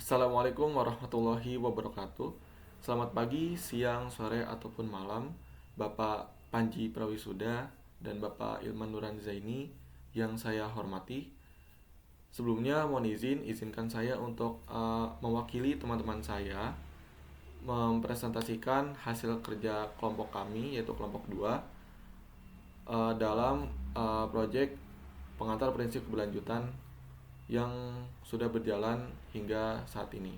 Assalamualaikum warahmatullahi wabarakatuh. Selamat pagi, siang, sore, ataupun malam, Bapak Panji Prawisuda dan Bapak Ilman Nuran Zaini yang saya hormati. Sebelumnya mohon izinkan saya untuk mewakili teman-teman saya mempresentasikan hasil kerja kelompok kami, yaitu kelompok 2 dalam proyek pengantar prinsip keberlanjutan yang sudah berjalan hingga saat ini.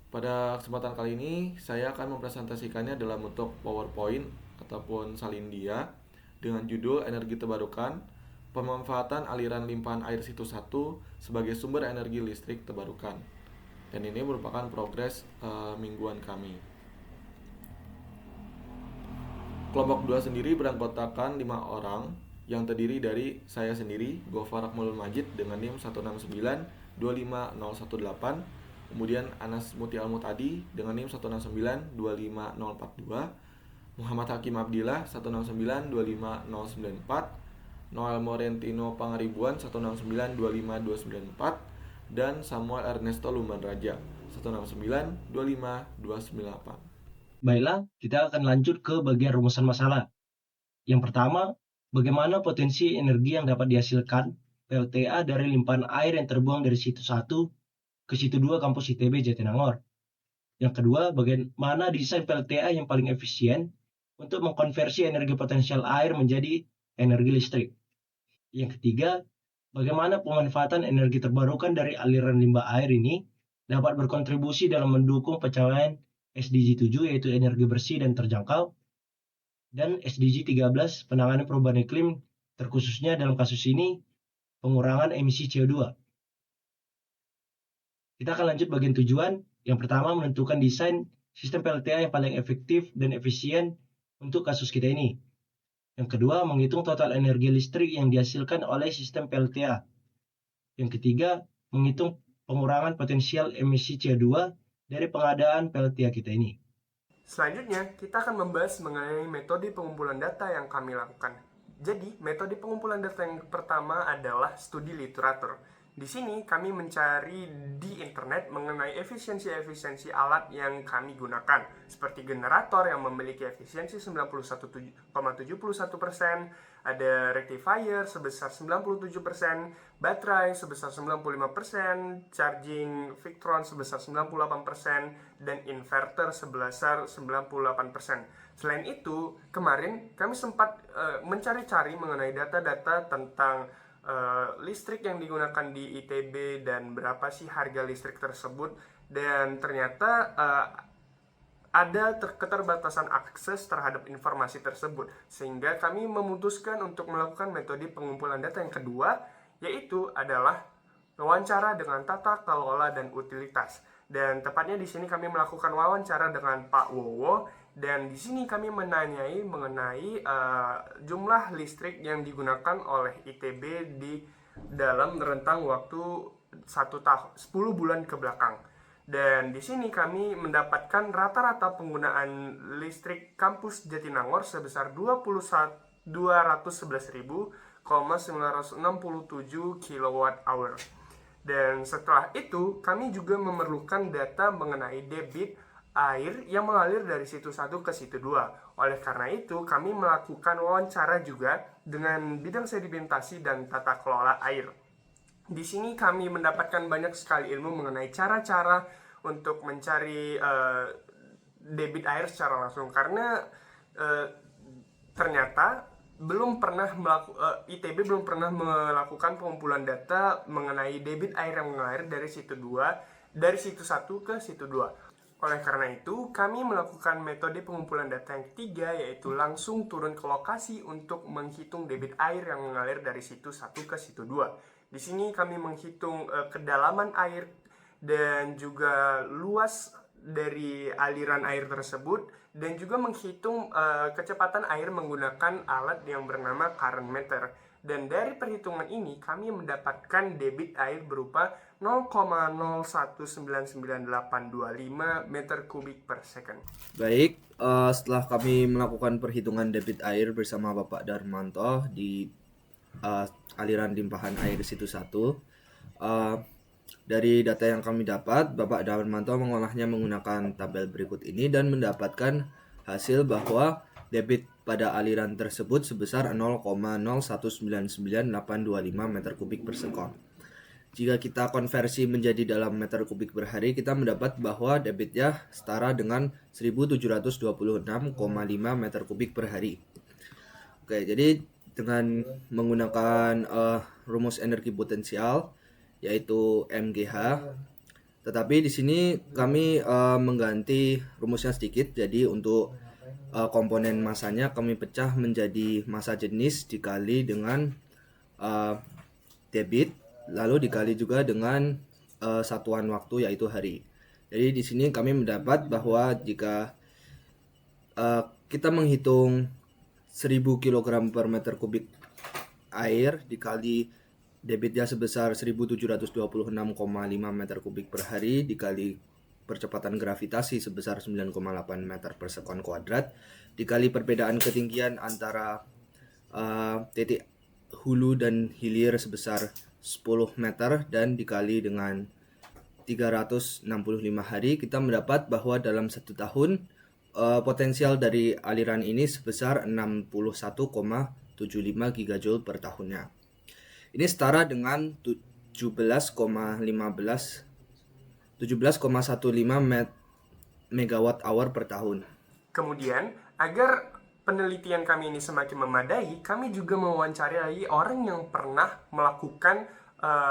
Pada kesempatan kali ini, saya akan mempresentasikannya dalam bentuk PowerPoint ataupun salindia dengan judul Energi Terbarukan, Pemanfaatan Aliran Limpahan Air Situ 1 sebagai Sumber Energi Listrik Terbarukan. Dan ini merupakan progres mingguan kami. Kelompok 2 sendiri beranggotakan 5 orang yang terdiri dari saya sendiri, Gofar Akmalul Majid dengan NIM 169-25018, kemudian Anas Muti Al-Mutadi dengan NIM 169-25042, Muhammad Hakim Abdillah 169-25094, Noel Morentino Pangaribuan 169-25294, dan Samuel Ernesto Lumban Raja 169-25298. Baiklah, kita akan lanjut ke bagian rumusan masalah. Yang pertama, bagaimana potensi energi yang dapat dihasilkan PLTA dari limpahan air yang terbuang dari situ 1 ke situ 2 kampus ITB Jatinangor. Yang kedua, bagaimana desain PLTA yang paling efisien untuk mengkonversi energi potensial air menjadi energi listrik. Yang ketiga, bagaimana pemanfaatan energi terbarukan dari aliran limbah air ini dapat berkontribusi dalam mendukung pencapaian SDG 7 yaitu energi bersih dan terjangkau, dan SDG 13 penanganan perubahan iklim, terkhususnya dalam kasus ini pengurangan emisi CO2. Kita akan lanjut bagian tujuan. Yang pertama, menentukan desain sistem PLTA yang paling efektif dan efisien untuk kasus kita ini. Yang kedua, menghitung total energi listrik yang dihasilkan oleh sistem PLTA. Yang ketiga, menghitung pengurangan potensial emisi CO2 dari pengadaan PLTA kita ini. Selanjutnya, kita akan membahas mengenai metode pengumpulan data yang kami lakukan. Jadi, metode pengumpulan data yang pertama adalah studi literatur. Di sini kami mencari di internet mengenai efisiensi-efisiensi alat yang kami gunakan, seperti generator yang memiliki efisiensi 91,71%, ada rectifier sebesar 97%, baterai sebesar 95%, charging Victron sebesar 98%, dan inverter sebesar 98%. Selain itu, kemarin kami sempat mencari-cari mengenai data-data tentang listrik yang digunakan di ITB dan berapa sih harga listrik tersebut, dan ternyata ada keterbatasan akses terhadap informasi tersebut, sehingga kami memutuskan untuk melakukan metode pengumpulan data yang kedua, yaitu adalah wawancara dengan tata kelola dan utilitas. Dan tepatnya di sini kami melakukan wawancara dengan Pak Wowo, dan di sini kami menanyai mengenai jumlah listrik yang digunakan oleh ITB di dalam rentang waktu 10 bulan ke belakang. Dan di sini kami mendapatkan rata-rata penggunaan listrik kampus Jatinangor sebesar 211.967 kWh. Dan setelah itu, kami juga memerlukan data mengenai debit air yang mengalir dari situ 1 ke situ 2. Oleh karena itu, kami melakukan wawancara juga dengan bidang sedimentasi dan tata kelola air. Di sini kami mendapatkan banyak sekali ilmu mengenai cara-cara untuk mencari debit air secara langsung, karena ternyata ITB belum pernah melakukan pengumpulan data mengenai debit air yang mengalir dari situ 1 ke situ 2. Oleh karena itu, kami melakukan metode pengumpulan data yang ketiga, yaitu langsung turun ke lokasi untuk menghitung debit air yang mengalir dari situ 1 ke situ 2. Di sini kami menghitung kedalaman air dan juga luas dari aliran air tersebut, dan juga menghitung kecepatan air menggunakan alat yang bernama current meter. Dan dari perhitungan ini kami mendapatkan debit air berupa 0,0199825 meter kubik per second. Baik, setelah kami melakukan perhitungan debit air bersama Bapak Darmanto di aliran limpahan air situ 1, Dari data yang kami dapat, Bapak Darmanto mengolahnya menggunakan tabel berikut ini dan mendapatkan hasil bahwa debit pada aliran tersebut sebesar 0,0199825 meter kubik per sekon. Jika kita konversi menjadi dalam meter kubik per hari, kita mendapat bahwa debitnya setara dengan 1726,5 meter kubik per hari. Oke, jadi dengan menggunakan rumus energi potensial yaitu MGH, tetapi di sini kami mengganti rumusnya sedikit. Jadi untuk komponen masanya kami pecah menjadi massa jenis dikali dengan debit, lalu dikali juga dengan satuan waktu yaitu hari. Jadi di sini kami mendapat bahwa jika kita menghitung 1000 kg per meter kubik air dikali debitnya sebesar 1726,5 meter kubik per hari dikali percepatan gravitasi sebesar 9,8 meter per sekon kuadrat dikali perbedaan ketinggian antara titik hulu dan hilir sebesar 10 meter dan dikali dengan 365 hari, kita mendapat bahwa dalam 1 tahun potensial dari aliran ini sebesar 61,75 gigajoule per tahunnya. Ini setara dengan 17,15 megawatt hour per tahun. Kemudian, agar penelitian kami ini semakin memadai, kami juga mewawancarai orang yang pernah melakukan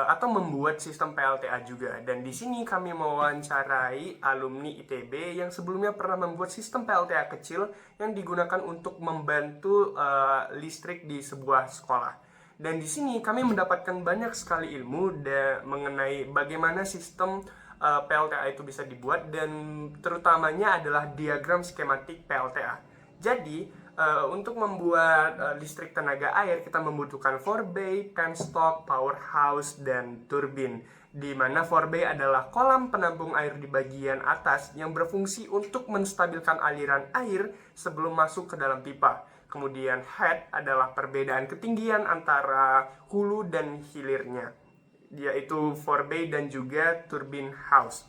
atau membuat sistem PLTA juga. Dan di sini kami mewawancarai alumni ITB yang sebelumnya pernah membuat sistem PLTA kecil yang digunakan untuk membantu listrik di sebuah sekolah. Dan di sini kami mendapatkan banyak sekali ilmu mengenai bagaimana sistem PLTA itu bisa dibuat, dan terutamanya adalah diagram skematik PLTA. Jadi untuk membuat listrik tenaga air kita membutuhkan forebay, penstock, powerhouse, dan turbin. Di mana forebay adalah kolam penampung air di bagian atas yang berfungsi untuk menstabilkan aliran air sebelum masuk ke dalam pipa. Kemudian head adalah perbedaan ketinggian antara hulu dan hilirnya, yaitu forebay dan juga turbine house.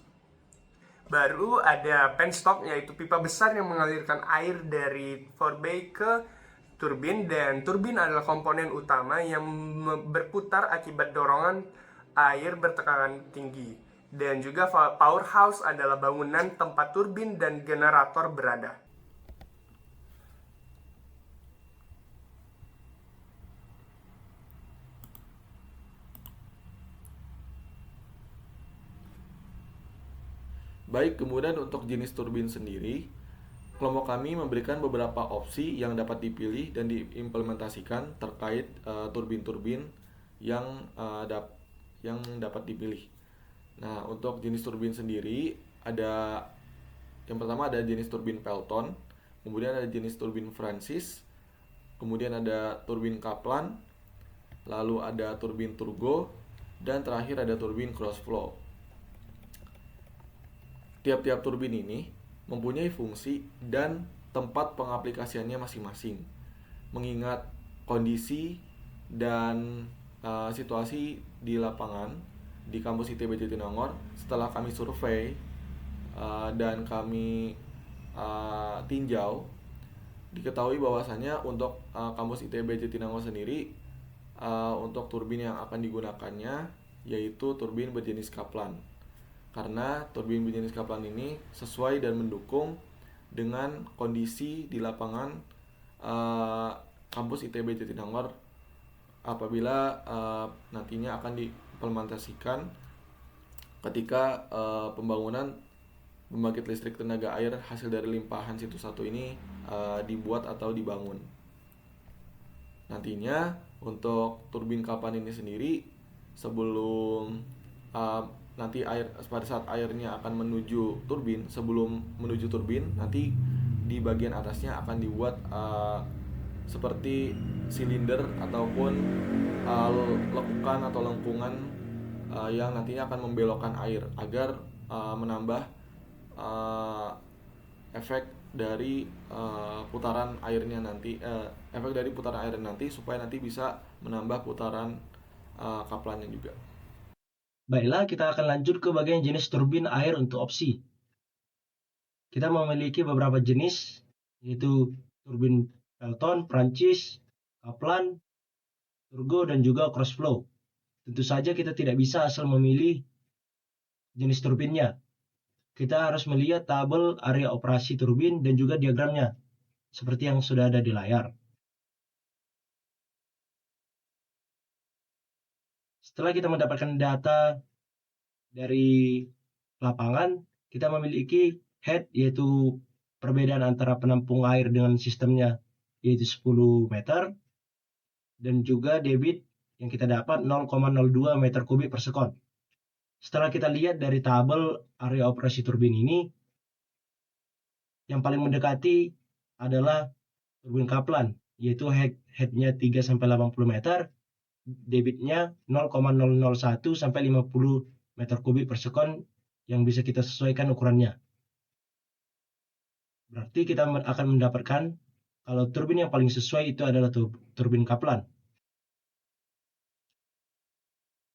Baru ada penstock, yaitu pipa besar yang mengalirkan air dari forebay ke turbin, dan turbin adalah komponen utama yang berputar akibat dorongan air bertekanan tinggi. Dan juga powerhouse adalah bangunan tempat turbin dan generator berada. Baik, kemudian untuk jenis turbin sendiri, kelompok kami memberikan beberapa opsi yang dapat dipilih dan diimplementasikan terkait turbin-turbin yang dapat dipilih. Nah, untuk jenis turbin sendiri ada yang pertama ada jenis turbin Pelton, kemudian ada jenis turbin Francis, kemudian ada turbin Kaplan, lalu ada turbin Turgo, dan terakhir ada turbin Crossflow. Tiap-tiap turbin ini mempunyai fungsi dan tempat pengaplikasiannya masing-masing, mengingat kondisi dan situasi di lapangan di kampus ITB Jatinangor. Setelah kami survei dan kami tinjau, diketahui bahwasannya untuk kampus ITB Jatinangor sendiri, untuk turbin yang akan digunakannya yaitu turbin berjenis Kaplan, karena turbin berjenis Kaplan ini sesuai dan mendukung dengan kondisi di lapangan kampus ITB Jatinangor apabila nantinya akan diimplementasikan ketika pembangunan pembangkit listrik tenaga air hasil dari limpahan situs 1 ini dibuat atau dibangun. Nantinya untuk turbin Kaplan ini sendiri, sebelum nanti pada saat airnya akan menuju turbin, sebelum menuju turbin nanti di bagian atasnya akan dibuat seperti silinder ataupun lekukan atau lengkungan yang nantinya akan membelokkan air agar menambah efek dari putaran airnya nanti, supaya nanti bisa menambah putaran kaplannya juga. Baiklah, kita akan lanjut ke bagian jenis turbin air untuk opsi. Kita memiliki beberapa jenis, yaitu turbin Pelton, Prancis, Kaplan, Turgo, dan juga Crossflow. Tentu saja kita tidak bisa asal memilih jenis turbinnya. Kita harus melihat tabel area operasi turbin dan juga diagramnya, seperti yang sudah ada di layar. Setelah kita mendapatkan data dari lapangan, kita memiliki head, yaitu perbedaan antara penampung air dengan sistemnya, yaitu 10 meter, dan juga debit yang kita dapat 0,02 meter kubik per sekon. Setelah kita lihat dari tabel area operasi turbin ini, yang paling mendekati adalah turbin Kaplan, yaitu headnya 3-80 meter, debitnya 0,001 sampai 50 meter kubik per sekon yang bisa kita sesuaikan ukurannya. Berarti kita akan mendapatkan kalau turbin yang paling sesuai itu adalah turbin Kaplan.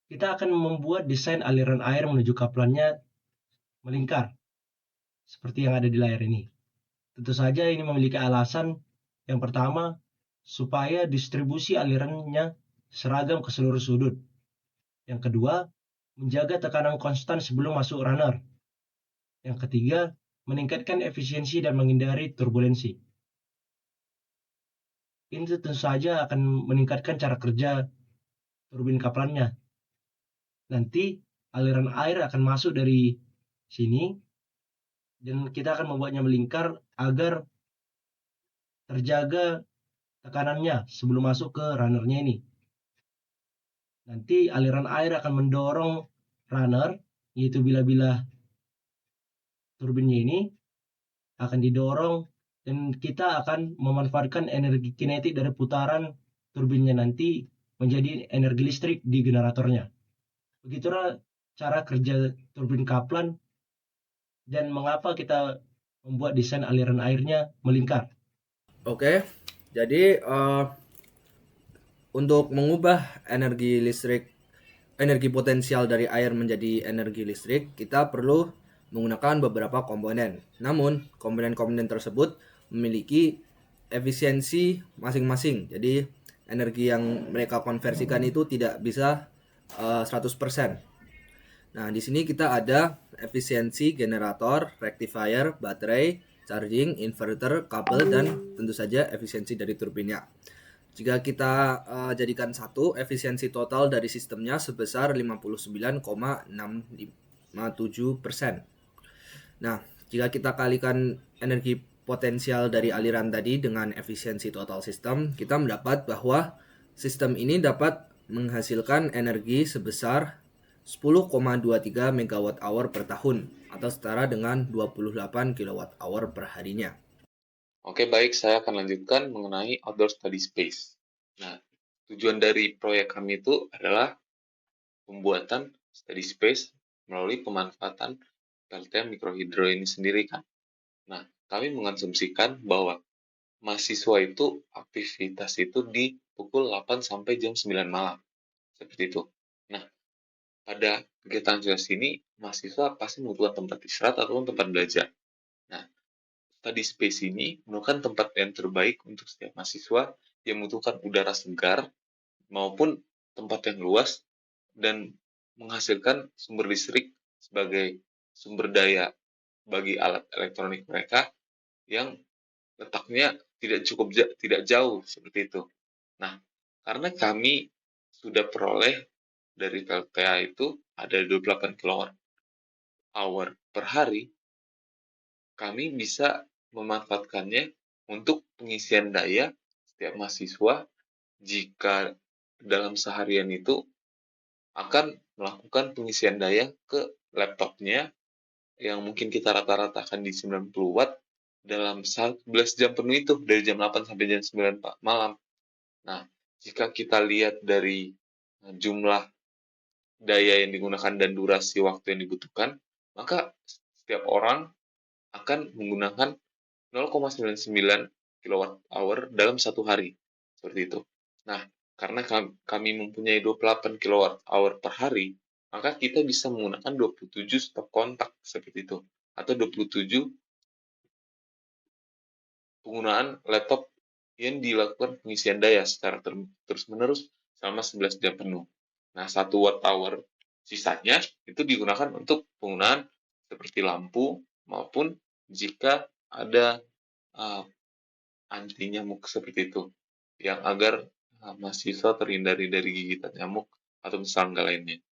Kita akan membuat desain aliran air menuju kaplannya melingkar, seperti yang ada di layar ini. Tentu saja ini memiliki alasan. Yang pertama, supaya distribusi alirannya seragam ke seluruh sudut. Yang kedua, menjaga tekanan konstan sebelum masuk runner. Yang ketiga, meningkatkan efisiensi dan menghindari turbulensi. Ini tentu saja akan meningkatkan cara kerja turbin kaplannya. Nanti aliran air akan masuk dari sini dan kita akan membuatnya melingkar agar terjaga tekanannya sebelum masuk ke runnernya ini. Nanti aliran air akan mendorong runner, yaitu bila turbinnya ini akan didorong dan kita akan memanfaatkan energi kinetik dari putaran turbinnya nanti menjadi energi listrik di generatornya. Begitulah cara kerja turbin Kaplan dan mengapa kita membuat desain aliran airnya melingkar. Oke, jadi untuk mengubah energi potensial dari air menjadi energi listrik, kita perlu menggunakan beberapa komponen. Namun, komponen-komponen tersebut memiliki efisiensi masing-masing. Jadi, energi yang mereka konversikan itu tidak bisa 100%. Nah, di sini kita ada efisiensi generator, rectifier, baterai, charging, inverter, kabel, dan tentu saja efisiensi dari turbinnya. Jika kita jadikan satu, efisiensi total dari sistemnya sebesar 59,657%. Nah, jika kita kalikan energi potensial dari aliran tadi dengan efisiensi total sistem, kita mendapat bahwa sistem ini dapat menghasilkan energi sebesar 10,23 MWh per tahun atau setara dengan 28 kWh per harinya. Oke, baik, saya akan lanjutkan mengenai outdoor study space. Nah, tujuan dari proyek kami itu adalah pembuatan study space melalui pemanfaatan PLTA mikrohidro ini sendiri kan. Nah, kami mengasumsikan bahwa mahasiswa itu aktivitas itu di pukul 8 sampai jam 9 malam. Seperti itu. Nah, pada kegiatan ini, mahasiswa pasti membutuhkan tempat istirahat ataupun tempat belajar. Nah, study space ini merupakan tempat yang terbaik untuk setiap mahasiswa yang membutuhkan udara segar maupun tempat yang luas dan menghasilkan sumber listrik sebagai sumber daya bagi alat elektronik mereka yang letaknya tidak jauh seperti itu. Nah, karena kami sudah peroleh dari PLTA itu ada 28 kWh per hari, kami bisa memanfaatkannya untuk pengisian daya setiap mahasiswa jika dalam seharian itu akan melakukan pengisian daya ke laptopnya yang mungkin kita rata-ratakan di 90 watt dalam 11 jam penuh itu, dari jam 8 sampai jam 9 malam. Nah, jika kita lihat dari jumlah daya yang digunakan dan durasi waktu yang dibutuhkan, maka setiap orang akan menggunakan 0,99 kWh dalam satu hari. Seperti itu. Nah, karena kami mempunyai 28 kWh per hari, maka kita bisa menggunakan 27 stop kontak seperti itu, atau 27 penggunaan laptop yang dilakukan pengisian daya secara terus-menerus selama 11 jam penuh. Nah, 1 watt hour sisanya itu digunakan untuk penggunaan seperti lampu maupun jika ada anti nyamuk seperti itu, yang agar mahasiswa terhindari dari gigitan nyamuk atau serangga lainnya.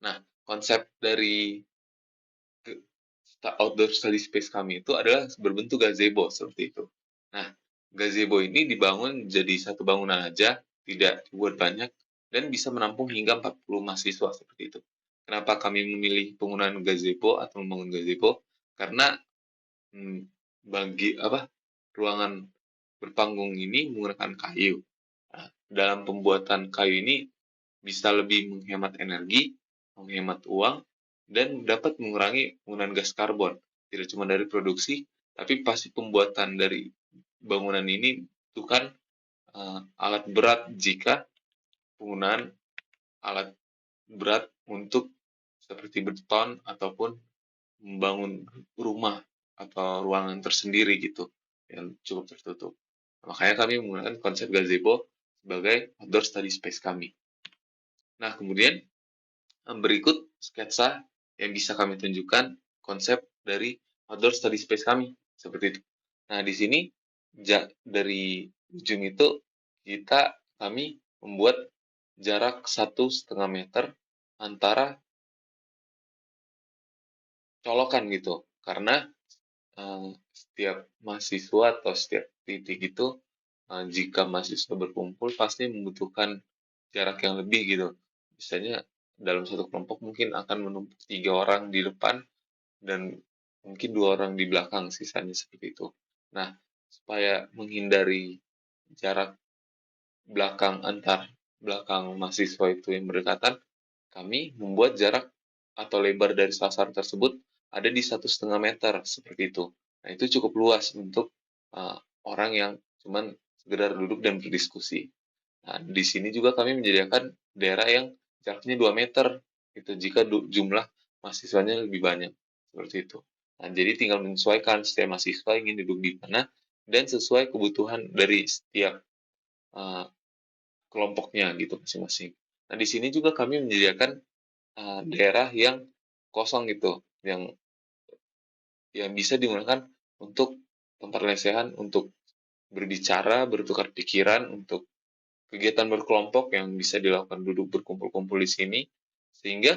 Nah, konsep dari outdoor study space kami itu adalah berbentuk gazebo seperti itu. Nah, gazebo ini dibangun jadi satu bangunan aja, tidak dibuat banyak, dan bisa menampung hingga 40 mahasiswa seperti itu. Kenapa kami memilih penggunaan gazebo atau membangun gazebo? Karena bagi ruangan berpanggung ini menggunakan kayu. Nah, dalam pembuatan kayu ini bisa lebih menghemat energi, menghemat uang, dan dapat mengurangi penggunaan gas karbon. Tidak cuma dari produksi, tapi pasti pembuatan dari bangunan ini butuhkan alat berat jika penggunaan alat berat untuk seperti beton ataupun membangun rumah atau ruangan tersendiri gitu yang cukup tertutup. Makanya kami menggunakan konsep gazebo sebagai outdoor study space kami. Nah, kemudian berikut sketsa yang bisa kami tunjukkan konsep dari outdoor study space kami seperti itu. Nah, di sini dari ujung itu kami membuat jarak 1,5 meter antara colokan gitu, karena setiap mahasiswa atau setiap titik itu jika mahasiswa berkumpul pasti membutuhkan jarak yang lebih gitu. Misalnya dalam satu kelompok mungkin akan menumpuk 3 orang di depan dan mungkin 2 orang di belakang, sisanya seperti itu. Nah, supaya menghindari jarak belakang mahasiswa itu yang berdekatan, kami membuat jarak atau lebar dari sasar tersebut ada di 1,5 meter seperti itu. Nah, itu cukup luas untuk orang yang cuman sekedar duduk dan berdiskusi. Nah, di sini juga kami menyediakan daerah yang jaraknya 2 meter gitu jika jumlah mahasiswanya lebih banyak seperti itu. Nah, jadi tinggal menyesuaikan setiap mahasiswa ingin duduk di mana dan sesuai kebutuhan dari setiap kelompoknya gitu masing-masing. Nah, di sini juga kami menyediakan daerah yang kosong gitu, yang bisa digunakan untuk tempat lesehan, untuk berbicara, bertukar pikiran, untuk kegiatan berkelompok yang bisa dilakukan duduk berkumpul-kumpul di sini, sehingga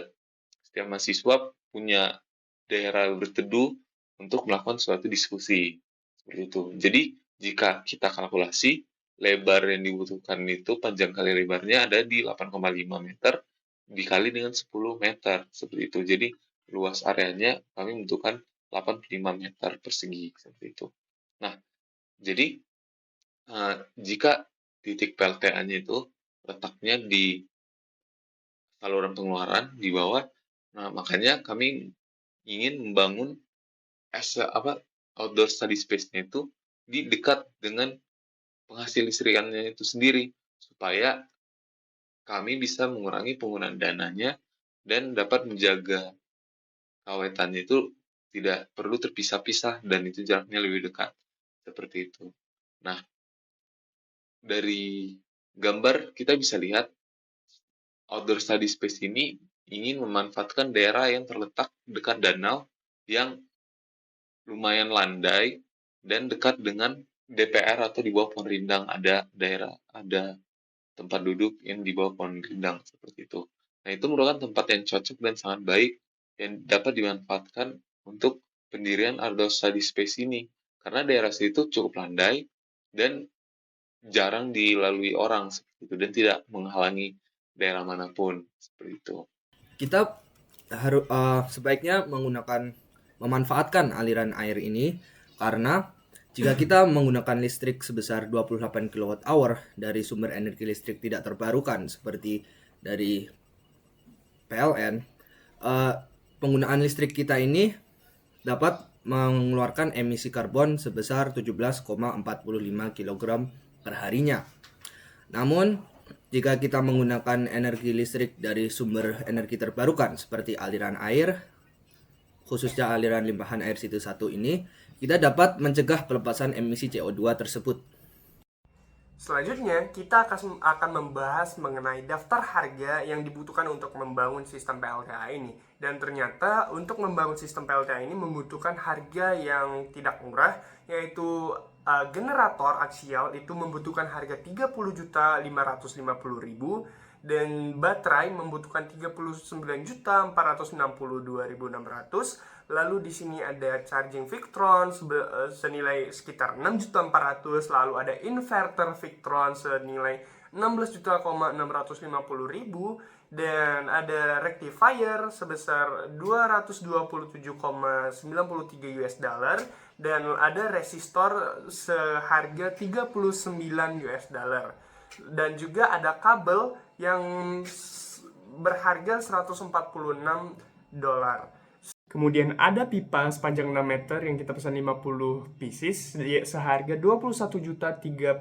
setiap mahasiswa punya daerah berteduh untuk melakukan suatu diskusi seperti itu. Jadi jika kita kalkulasi lebar yang dibutuhkan itu panjang kali lebarnya ada di 8,5 meter dikali dengan 10 meter seperti itu. Jadi luas areanya kami membutuhkan 85 meter persegi seperti itu. Nah, jadi jika titik PLTA-nya itu letaknya di saluran pengeluaran di bawah, nah makanya kami ingin membangun outdoor study space-nya itu di dekat dengan penghasil listrikannya itu sendiri, supaya kami bisa mengurangi penggunaan dananya dan dapat menjaga kawetannya itu tidak perlu terpisah-pisah dan itu jaraknya lebih dekat, seperti itu. Nah, dari gambar kita bisa lihat outdoor study space ini ingin memanfaatkan daerah yang terletak dekat danau yang lumayan landai dan dekat dengan DPR atau di bawah pohon rindang, ada tempat duduk yang di bawah pohon rindang seperti itu. Nah, itu merupakan tempat yang cocok dan sangat baik yang dapat dimanfaatkan untuk pendirian outdoor study space ini, karena daerah situ cukup landai dan jarang dilalui orang seperti itu dan tidak menghalangi daerah manapun seperti itu. Kita harus sebaiknya memanfaatkan aliran air ini, karena jika kita menggunakan listrik sebesar 28 kWh dari sumber energi listrik tidak terbarukan seperti dari PLN, penggunaan listrik kita ini dapat mengeluarkan emisi karbon sebesar 17,45 kg per harinya. Namun Jika kita menggunakan energi listrik dari sumber energi terbarukan seperti aliran air, khususnya aliran limpahan air situ 1 ini, kita dapat mencegah pelepasan emisi CO2 tersebut. Selanjutnya, kita akan membahas mengenai daftar harga yang dibutuhkan untuk membangun sistem PLTA ini. Dan ternyata untuk membangun sistem PLTA ini membutuhkan harga yang tidak murah, yaitu generator aksial itu membutuhkan harga 30.550.000 dan baterai membutuhkan 39.462.600. Lalu di sini ada charging Victron senilai sekitar 6.400.000, lalu ada inverter Victron senilai 16.650.000 dan ada rectifier sebesar 227,93 US dollar dan ada resistor seharga 39 US dollar. Dan juga ada kabel yang berharga 146 dolar. Kemudian ada pipa sepanjang 6 meter yang kita pesan 50 pieces seharga 21.035.000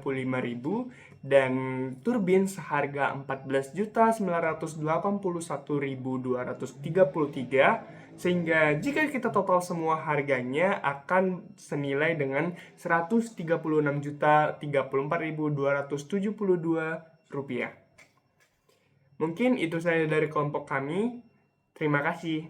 dan turbin seharga 14.981.233 sehingga jika kita total semua harganya akan senilai dengan 136.034.272 rupiah. Mungkin itu saja dari kelompok kami. Terima kasih.